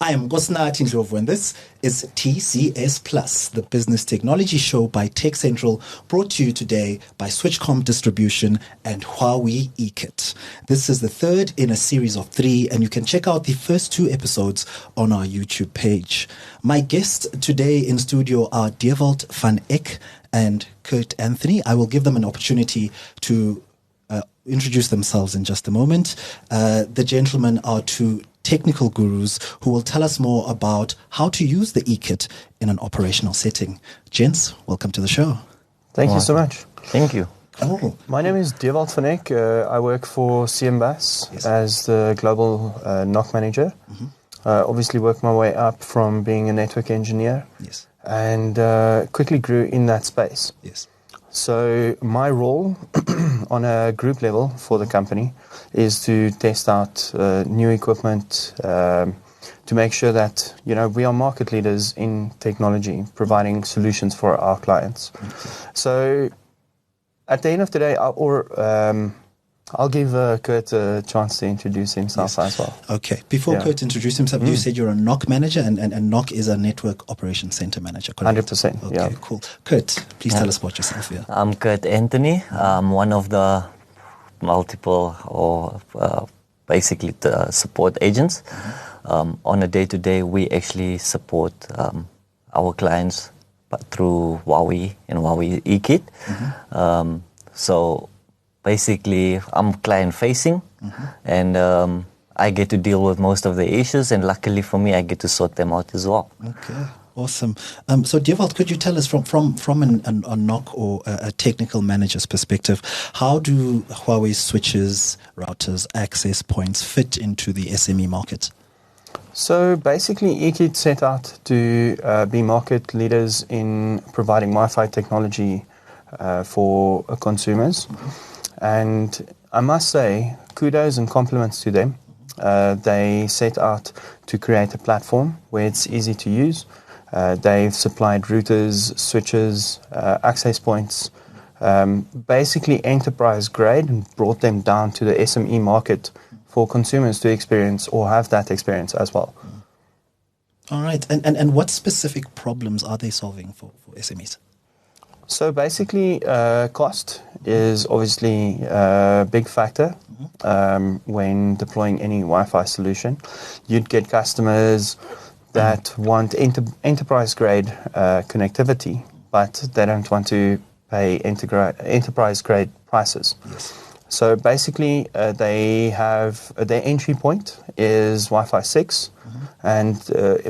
I am Gosnathi Ndlovu, and this is TCS Plus, the business technology show by TechCentral, brought to you today by Switchcom Distribution and Huawei eKit. This is the third in a series of 3, and you can check out the first 2 episodes on our YouTube page. My guests today in studio are Dewald van Eck and Kurt Anthony. I will give them an opportunity to introduce themselves in just a moment. The gentlemen are 2 technical gurus who will tell us more about how to use the eKit in an operational setting. Gents, welcome to the show. Thank you so much. Thank you. Cool. My name is Dewald van Eck. I work for CMVAS as the global NOC manager. Obviously worked my way up from being a network engineer and quickly grew in that space. So my role on a group level for the company is to test out new equipment to make sure that we are market leaders in technology, providing solutions for our clients. So at the end of the day, I'll give Kurt a chance to introduce himself as well. Okay. Before Kurt introduced himself, you said you're a NOC manager, and NOC is a Network Operations Center manager, correct? 100%. Okay, cool. Kurt, please tell us about yourself here. I'm Kurt Anthony. I'm one of the multiple or basically the support agents. On a day-to-day, we actually support our clients through Huawei and Huawei eKit. So basically, I'm client-facing, and I get to deal with most of the issues, and luckily for me, I get to sort them out as well. Okay, awesome. So, Dewald, could you tell us from a NOC or a technical manager's perspective, how do Huawei switches, routers, access points fit into the SME market? So basically, eKit set out to be market leaders in providing Wi-Fi technology for consumers. And I must say, kudos and compliments to them. They set out to create a platform where it's easy to use. They've supplied routers, switches, access points, basically enterprise grade, and brought them down to the SME market for consumers to experience or have that experience as well. All right. And what specific problems are they solving for SMEs? So basically, cost is obviously a big factor when deploying any Wi-Fi solution. You'd get customers that want enterprise-grade connectivity, but they don't want to pay enterprise-grade prices. So basically, they have their entry point is Wi-Fi 6, and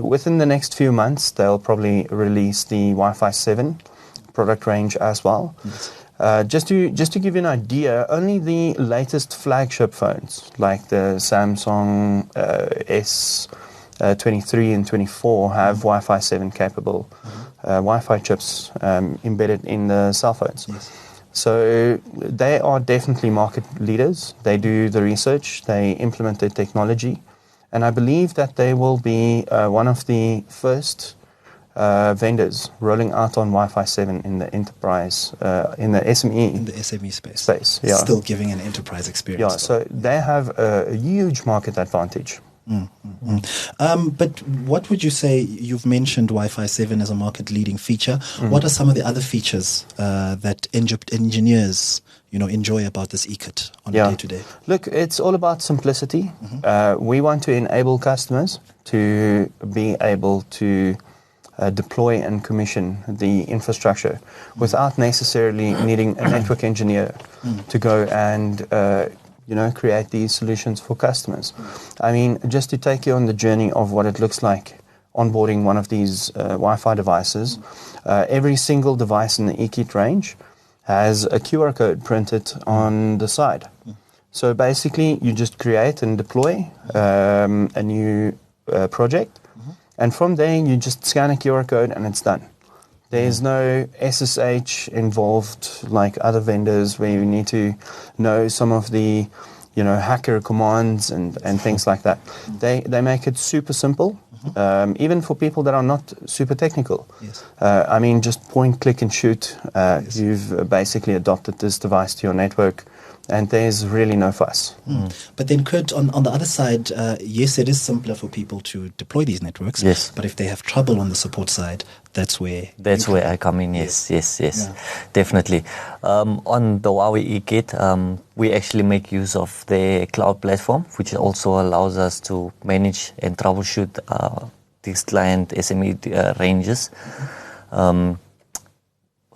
within the next few months, they'll probably release the Wi-Fi 7 product range as well. Just to give you an idea, only the latest flagship phones like the Samsung S23 and 24 have Wi-Fi 7 capable Wi-Fi chips embedded in the cell phones. So they are definitely market leaders. They do the research, they implement the technology, and I believe that they will be one of the first vendors rolling out on Wi-Fi 7 in the enterprise, in the SME. In the SME space. Still giving an enterprise experience. Yeah, so they have a huge market advantage. But what would you say, you've mentioned Wi-Fi 7 as a market-leading feature. What are some of the other features that engineers enjoy about this eKit on a day-to-day? Look, it's all about simplicity. We want to enable customers to be able to deploy and commission the infrastructure without necessarily needing a network engineer to go and create these solutions for customers. I mean, just to take you on the journey of what it looks like onboarding one of these Wi-Fi devices, every single device in the eKit range has a QR code printed on the side. So basically, you just create and deploy a new project, and from there, you just scan a QR code and it's done. There's no SSH involved like other vendors where you need to know some of the, hacker commands and things like that. They make it super simple, even for people that are not super technical. I mean, just point, click and shoot. You've basically adopted this device to your network. and there's really no fuss. But then on the other side, yes, it is simpler for people to deploy these networks. Yes. But if they have trouble on the support side, that's where I come in. Yes. Definitely. On the Huawei eKit, we actually make use of the cloud platform, which also allows us to manage and troubleshoot these client SME ranges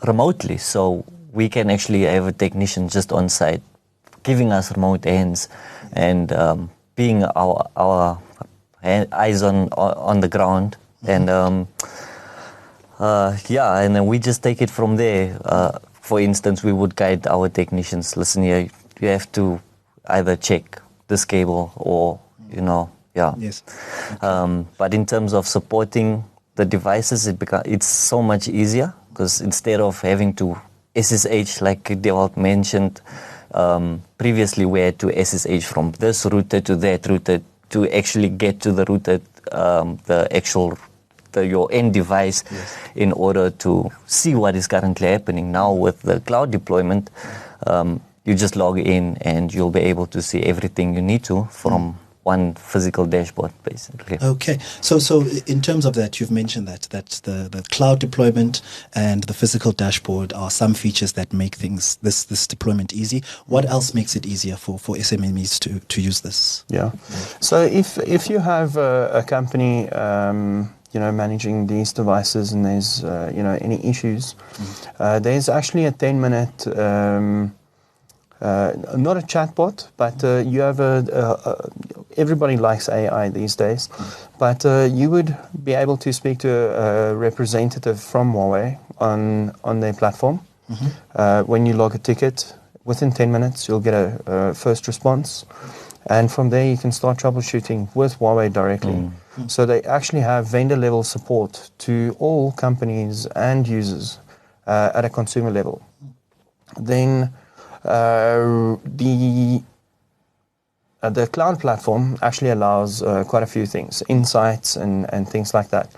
remotely. So we can actually have a technician just on site, giving us remote hands and being our eyes on the ground. And and then we just take it from there. For instance, we would guide our technicians, listen here, you have to either check this cable or, Yes. But in terms of supporting the devices, it's so much easier, because instead of having to SSH, like Dewald mentioned, previously we had to SSH from this router to that router to actually get to the router, your end device, Yes. in order to see what is currently happening. Now with the cloud deployment, you just log in and you'll be able to see everything you need to from one physical dashboard, basically. Okay, so in terms of that, you've mentioned that the cloud deployment and the physical dashboard are some features that make this deployment easy. What else makes it easier for SMEs to use this? Yeah. So if you have a company, managing these devices, and there's any issues, there's actually a 10-minute. Not a chatbot, but you have everybody likes AI these days, but you would be able to speak to a representative from Huawei on their platform. When you log a ticket, within 10 minutes you'll get a first response, and from there you can start troubleshooting with Huawei directly. So they actually have vendor level support to all companies and users at a consumer level. Then the cloud platform actually allows quite a few things, insights and things like that.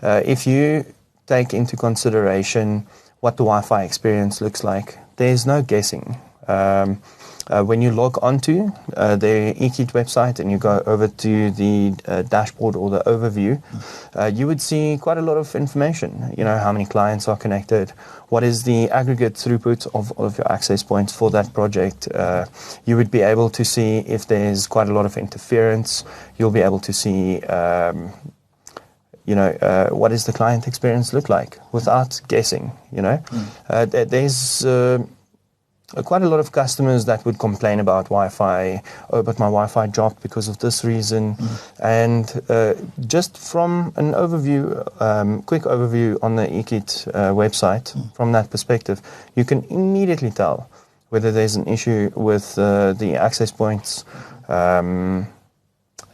If you take into consideration what the Wi-Fi experience looks like, there's no guessing. When you log onto the eKit website and you go over to the dashboard or the overview, you would see quite a lot of information. How many clients are connected, what is the aggregate throughput of all of your access points for that project. You would be able to see if there's quite a lot of interference. You'll be able to see what does the client experience look like without guessing. There's quite a lot of customers that would complain about Wi-Fi. Oh, but my Wi-Fi dropped because of this reason. And just from an overview, quick overview on the eKit website, from that perspective, you can immediately tell whether there's an issue with the access points,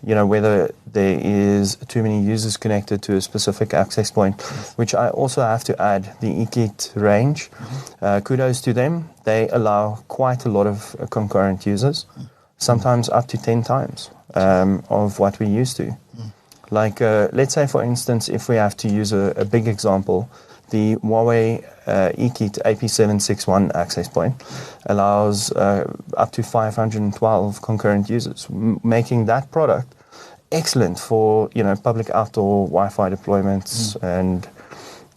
whether there is too many users connected to a specific access point, which I also have to add, the eKit range. Kudos to them. They allow quite a lot of concurrent users, sometimes up to 10 times of what we used to. Like, let's say, for instance, if we have to use a big example, the Huawei eKit AP761 access point allows up to 512 concurrent users, making that product excellent for public outdoor Wi-Fi deployments, and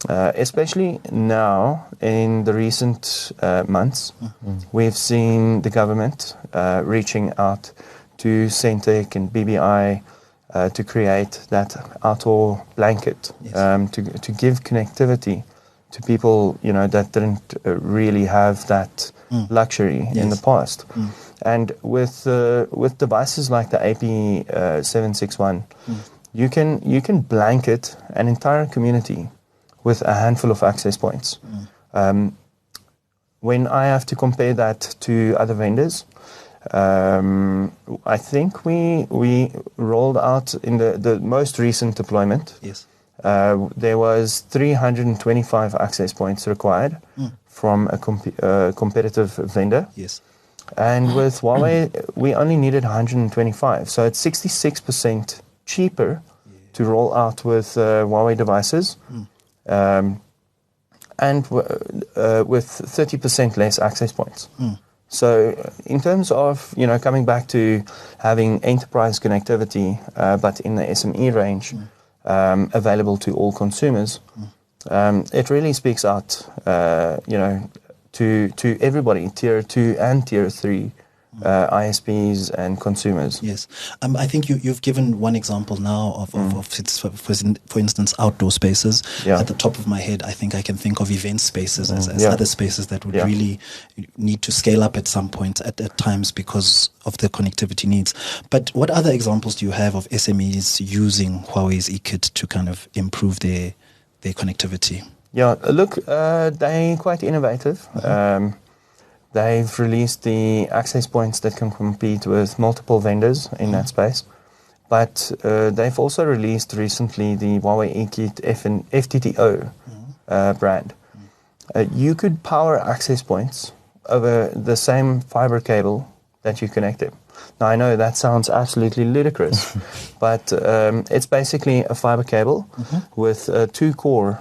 especially now in the recent months, we've seen the government reaching out to Centec and BBI to create that outdoor blanket, to give connectivity to people that didn't really have that luxury in the past. And with devices like the AP761, you can blanket an entire community with a handful of access points. When I have to compare that to other vendors, I think we rolled out in the most recent deployment. Yes. There was 325 access points required from a competitive vendor. Yes. And with Huawei, we only needed 125. So it's 66% cheaper to roll out with Huawei devices, and with 30% less access points. So in terms of, coming back to having enterprise connectivity, but in the SME range, available to all consumers, it really speaks out, to everybody, tier 2 and tier 3 ISPs and consumers. Yes. I think you've given one example now of for instance, outdoor spaces. Yeah. At the top of my head, I think I can think of event spaces as other spaces that would really need to scale up at some point at times because of the connectivity needs. But what other examples do you have of SMEs using Huawei's eKit to kind of improve their connectivity? Yeah, look, they're quite innovative. They've released the access points that can compete with multiple vendors in that space. But they've also released recently the Huawei eKit FTTO brand. You could power access points over the same fiber cable that you connected. Now, I know that sounds absolutely ludicrous, but it's basically a fiber cable with 2 core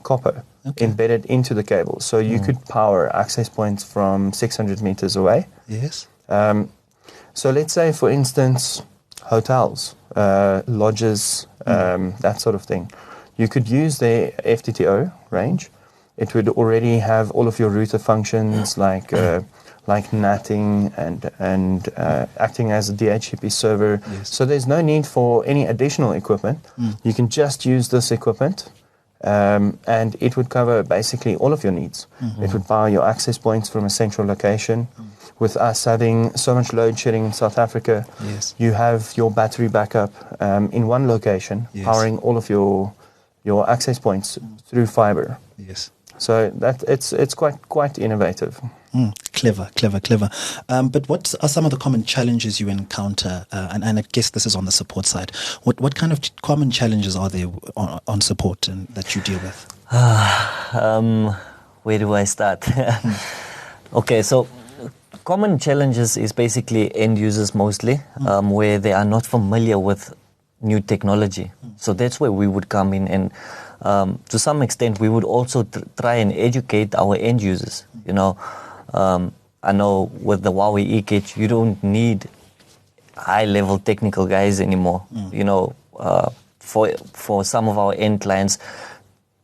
copper embedded into the cable. So you could power access points from 600 meters away. Yes. So let's say, for instance, hotels, lodges, that sort of thing. You could use the FTTO range. It would already have all of your router functions like NATing and acting as a DHCP server. Yes. So there's no need for any additional equipment. You can just use this equipment. And it would cover basically all of your needs. It would power your access points from a central location. With us having so much load shedding in South Africa, you have your battery backup in one location, powering all of your access points through fiber. Yes. So that it's quite innovative. Clever. But what are some of the common challenges you encounter? And I guess this is on the support side. What kind of common challenges are there on support and that you deal with? Where do I start? Okay, so common challenges is basically end users mostly, where they are not familiar with new technology. So that's where we would come in, and to some extent we would also try and educate our end users. I know with the Huawei eKit, you don't need high-level technical guys anymore. For some of our end clients,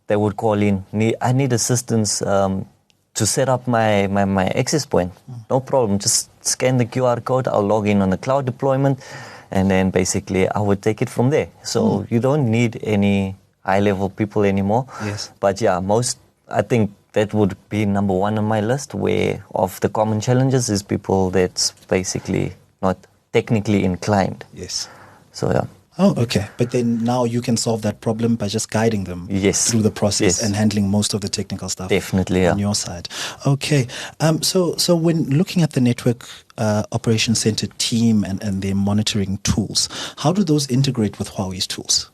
they would call in, I need assistance to set up my access point. No problem, just scan the QR code, I'll log in on the cloud deployment, and then basically I would take it from there. So you don't need any high-level people anymore. Yes. But yeah, I think that would be number one on my list, where of the common challenges is people that's basically not technically inclined. Yes. So yeah. Oh, okay. But then now you can solve that problem by just guiding them through the process and handling most of the technical stuff. Definitely, on your side. Okay. So when looking at the network operations center team and their monitoring tools, how do those integrate with Huawei's tools?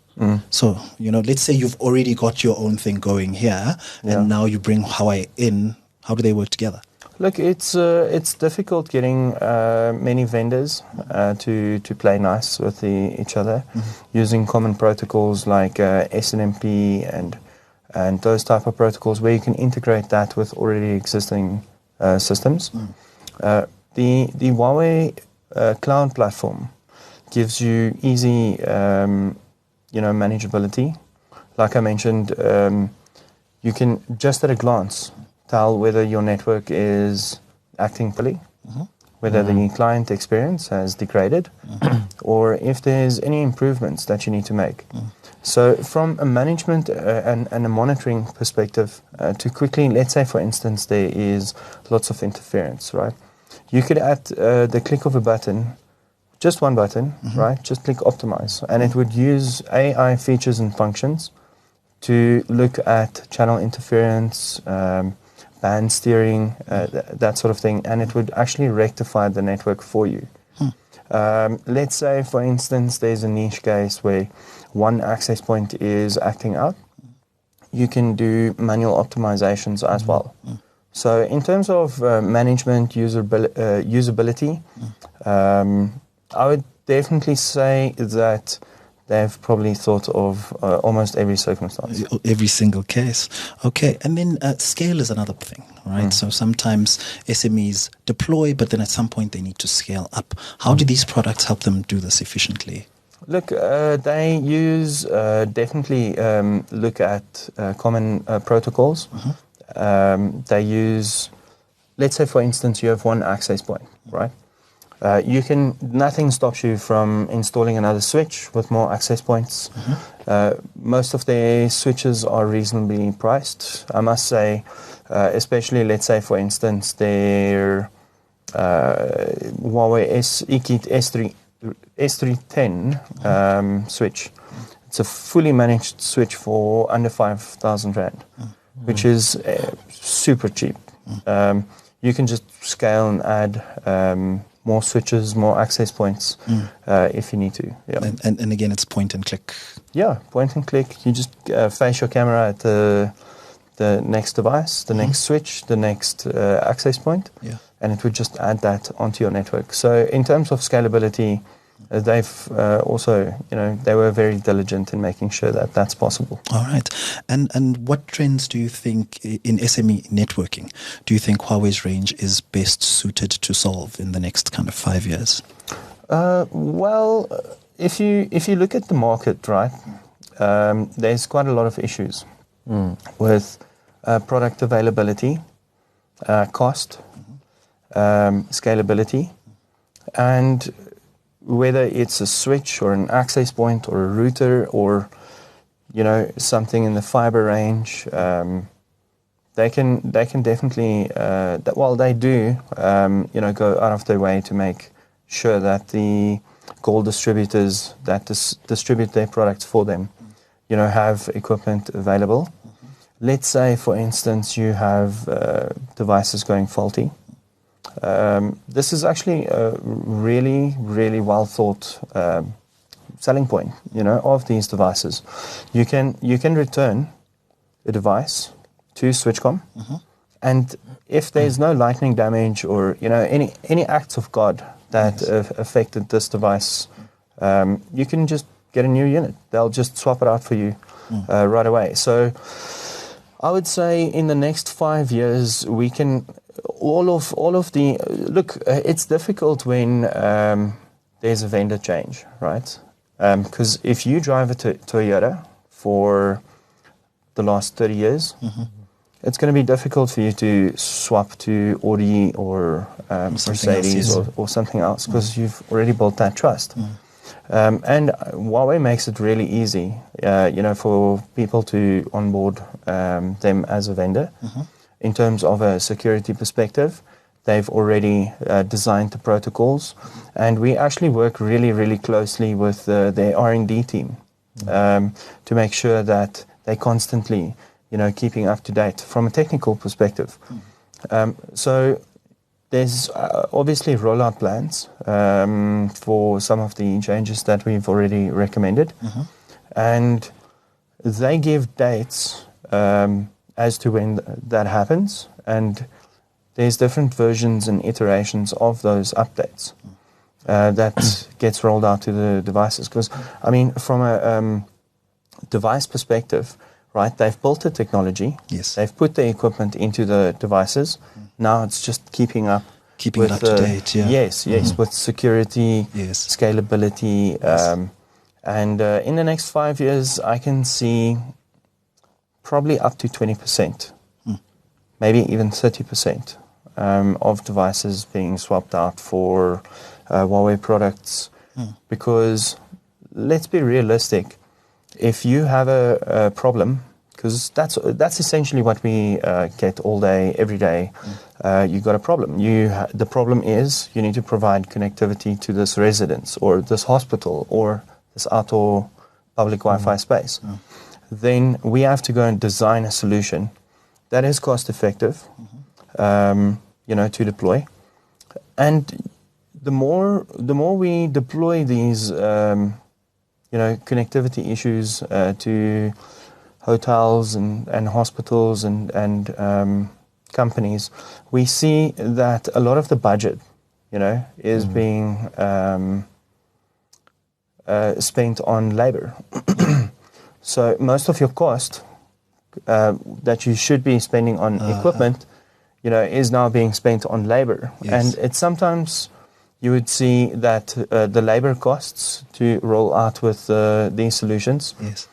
So, let's say you've already got your own thing going here, and now you bring Huawei in. How do they work together? Look, it's difficult getting many vendors to play nice with each other, using common protocols like SNMP and those type of protocols where you can integrate that with already existing systems. The Huawei cloud platform gives you easy manageability. Like I mentioned, you can just at a glance tell whether your network is acting poorly, whether the client experience has degraded, or if there's any improvements that you need to make. So from a management and a monitoring perspective, to quickly, let's say for instance, there is lots of interference, right? You could at the click of a button, just one button, right? Just click optimize, and it would use AI features and functions to look at channel interference, band steering, that sort of thing, and it would actually rectify the network for you. Let's say, for instance, there's a niche case where one access point is acting out. You can do manual optimizations as well. So in terms of management, usability, I would definitely say that they've probably thought of almost every circumstance. Every single case. Okay. And then scale is another thing, right? So sometimes SMEs deploy, but then at some point they need to scale up. How do these products help them do this efficiently? Look, they use definitely look at common protocols. They use, let's say, for instance, you have one access point, right? Nothing stops you from installing another switch with more access points. Most of their switches are reasonably priced, I must say, especially, let's say, for instance, their Huawei eKit S310 switch. It's a fully managed switch for under 5,000 Rand, which is super cheap. You can just scale and add more switches, more access points if you need to. Yeah. And again, it's point and click. Yeah, point and click. You just face your camera at the next device, the next switch, the next access point, and it would just add that onto your network. So in terms of scalability, they've also, they were very diligent in making sure that that's possible. All right. And what trends do you think in SME networking, do you think Huawei's range is best suited to solve in the next kind of 5 years? Well, if you look at the market, right, there's quite a lot of issues with product availability, cost, scalability, and whether it's a switch or an access point or a router or, something in the fiber range, they can definitely, they do, go out of their way to make sure that the gold distributors that distribute their products for them, have equipment available. Let's say, for instance, you have devices going faulty. This is actually a really, really well thought selling point, of these devices. You can return a device to Switchcom, and if there's no lightning damage or any acts of God that affected this device, you can just get a new unit. They'll just swap it out for you right away. So I would say in the next 5 years we can. All of the look. It's difficult when there's a vendor change, right? Because if you drive a Toyota for the last 30 years, it's going to be difficult for you to swap to Audi or Mercedes or something else because you've already built that trust. And Huawei makes it really easy, for people to onboard them as a vendor. In terms of a security perspective, they've already designed the protocols, and we actually work really, really closely with their R&D team to make sure that they constantly, keeping up to date from a technical perspective. So there's obviously rollout plans for some of the changes that we've already recommended, and they give dates as to when that happens, and there's different versions and iterations of those updates that gets rolled out to the devices. Because, from a device perspective, right, they've built the technology, they've put the equipment into the devices, now it's just keeping it up to date, Yes, with security, scalability, and in the next 5 years, I can see probably up to 20%, maybe even 30% of devices being swapped out for Huawei products. Because let's be realistic, if you have a problem, because that's essentially what we get all day, every day. You got a problem. The problem is you need to provide connectivity to this residence or this hospital or this outdoor public Wi-Fi space. Then we have to go and design a solution that is cost effective, to deploy. And the more we deploy these, connectivity issues to hotels and hospitals and companies, we see that a lot of the budget, is being spent on labor. So most of your cost that you should be spending on equipment, is now being spent on labor. Yes. And it's sometimes you would see that the labor costs to roll out with these solutions Yes.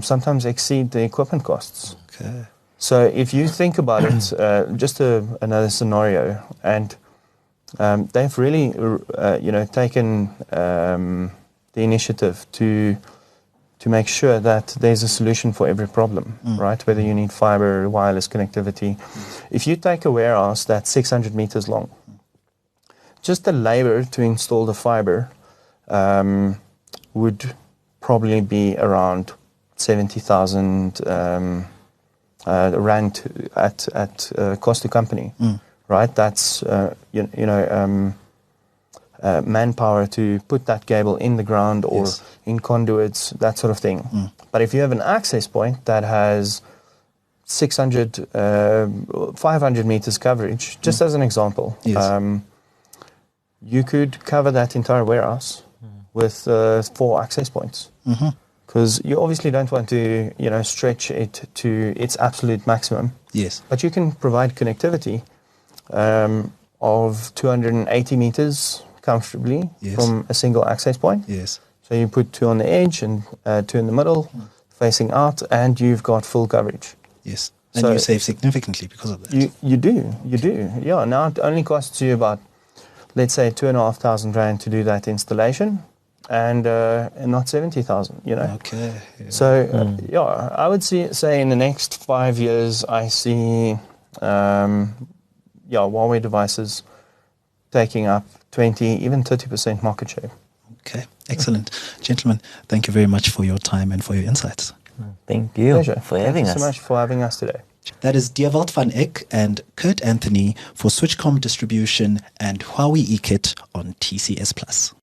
Sometimes exceed the equipment costs. Okay. So if you think about it, just another scenario, and they've really, taken the initiative to make sure that there's a solution for every problem, right? Whether you need fiber, wireless connectivity. If you take a warehouse that's 600 meters long, just the labor to install the fiber would probably be around 70,000 rand at cost to company, right? That's manpower to put that cable in the ground or Yes. in conduits, that sort of thing. But if you have an access point that has 600, 500 meters coverage, just as an example, Yes. you could cover that entire warehouse with 4 access points. Because you obviously don't want to, stretch it to its absolute maximum. Yes. But you can provide connectivity of 280 meters comfortably Yes. from a single access point. Yes. So you put 2 on the edge and 2 in the middle, facing out, and you've got full coverage. Yes. And So you save significantly because of that. You do. Yeah, now it only costs you about, let's say, 2,500 rand to do that installation, and not 70,000, Okay. Yeah. So, I would say in the next 5 years, I see, Huawei devices taking up 20, even 30% market share. Okay. Excellent. Gentlemen, thank you very much for your time and for your insights. Thank you Pleasure. for having Thank you us. so much for having us today. That is Dewald van Eck and Kurt Anthony for Switchcom Distribution and Huawei eKit on TCS Plus.